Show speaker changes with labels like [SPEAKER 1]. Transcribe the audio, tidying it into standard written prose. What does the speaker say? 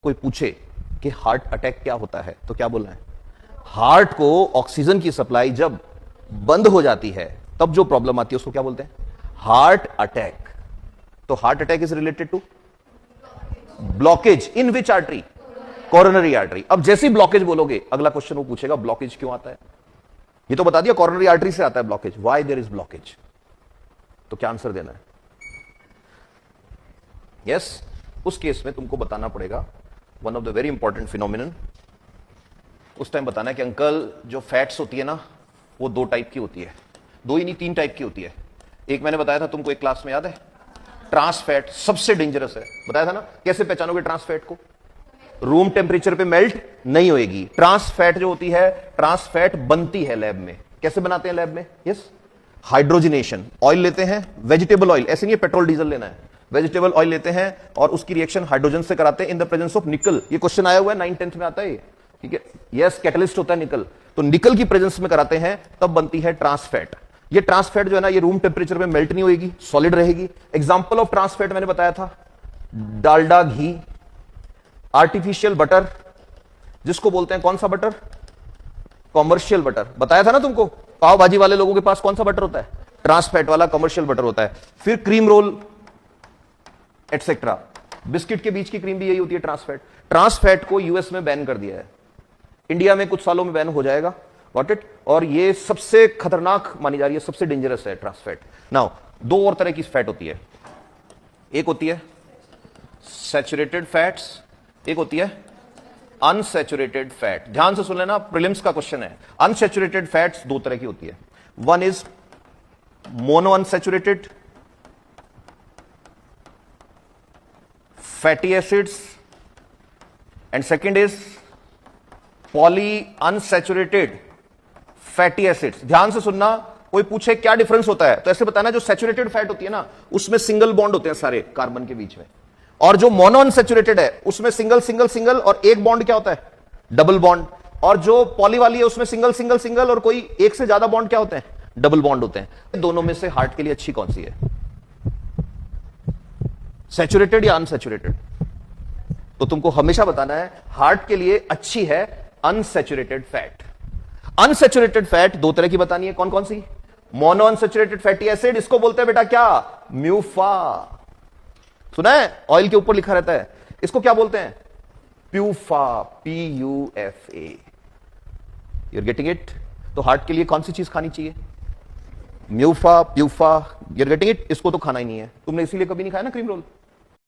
[SPEAKER 1] कोई पूछे कि हार्ट अटैक क्या होता है तो क्या बोलना है? हार्ट को ऑक्सीजन की सप्लाई जब बंद हो जाती है तब जो प्रॉब्लम आती है उसको क्या बोलते हैं? Heart attack. तो heart attack is related to blockage in which artery? Coronary artery. अब जैसी ब्लॉकेज बोलोगे अगला क्वेश्चन वो पूछेगा ब्लॉकेज क्यों आता है। ये तो बता दिया कोरोनरी आर्टरी से आता है blockage, why there is blockage. तो क्या आंसर देना है? यस, उस केस में तुमको बताना पड़ेगा one of the very important phenomenon. उस टाइम बताना है कि अंकल जो फैट्स होती है ना वो दो टाइप की होती है, दो ही नहीं तीन टाइप की होती है। एक मैंने बताया था तुमको एक क्लास में, याद है? ट्रांस फैट सबसे डेंजरस है, बताया था ना। कैसे पहचानोगे ट्रांस फैट को? रूम टेम्परेचर पे मेल्ट नहीं होएगी। ट्रांस फैट जो होती है, ट्रांस फैट बनती है लैब में। कैसे बनाते हैं लैब में? Yes, hydrogenation. ऑयल लेते हैं, वेजिटेबल ऑयल, ऐसे नहीं है पेट्रोल डीजल लेना है, वेजिटेबल ऑयल लेते हैं और उसकी रिएक्शन हाइड्रोजन से कराते हैं इन द प्रेजेंस ऑफ निकल। ये क्वेश्चन आया हुआ है 9th-10th में आता है, ठीक है। यस, कैटलिस्ट होता है निकल, तो निकल की प्रेजेंस में कराते हैं तब बनती है ट्रांस फैट। ये ट्रांस फैट जो है ना ये रूम टेम्परेचर में मेल्ट नहीं होगी, सॉलिड रहेगी। एग्जांपल ऑफ ट्रांस फैट मैंने बताया था डालडा घी, आर्टिफिशियल बटर जिसको बोलते हैं कौन सा बटर? Commercial butter. बताया था ना तुमको, पाव भाजी वाले लोगों के पास कौन सा बटर होता है? ट्रांस फैट वाला कमर्शियल बटर होता है। फिर क्रीम रोल एटसेट्रा, बिस्किट के बीच की क्रीम भी यही होती है ट्रांस फैट। ट्रांस फैट को यूएस में बैन कर दिया है, इंडिया में कुछ सालों में बैन हो जाएगा, गॉट इट। और ये सबसे खतरनाक मानी जा रही है, सबसे डेंजरस है ट्रांस फैट। नाउ दो और तरह की फैट होती है, एक होती है सैचुरेटेड फैट्स, एक होती है अनसैचुरेटेड फैट। ध्यान से सुन लेना, प्रीलिम्स का क्वेश्चन है। अनसैचुरेटेड फैट्स दो तरह की होती है, one is mono unsaturated fatty acids and second is poly unsaturated fatty acids. ध्यान से सुनना, कोई पूछे क्या डिफरेंस होता है तो ऐसे बताना, जो सैचुरेटेड फैट होती है ना उसमें सिंगल बॉन्ड होते हैं सारे कार्बन के बीच में, और जो मोनो अनसैचुरेटेड है उसमें सिंगल सिंगल सिंगल और एक बॉन्ड क्या होता है? Double bond. और जो पॉली वाली है उसमें सिंगल सिंगल सिंगल और कोई एक से ज्यादा बॉन्ड क्या होते हैं? डबल बॉन्ड होते हैं। दोनों में से हार्ट के लिए अच्छी कौन सी है? सैचुरेटेड या अनसैचुरेटेड? तो तुमको हमेशा बताना है हार्ट के लिए अच्छी है अनसैचुरेटेड फैट। अनसैचुरेटेड फैट दो तरह की बतानी है, कौन कौन सी? मोनो अनसैचुरेटेड फैटी एसिड, इसको बोलते हैं बेटा क्या? म्यूफा। सुना है, ऑयल के ऊपर लिखा रहता है, इसको क्या बोलते हैं? PUFA, PUFA। You're getting it? तो हार्ट के लिए कौन सी चीज खानी चाहिए? म्यूफा, प्यूफा। You're getting it? इसको तो खाना ही नहीं है, तुमने इसीलिए कभी नहीं खाया ना क्रीम रोल।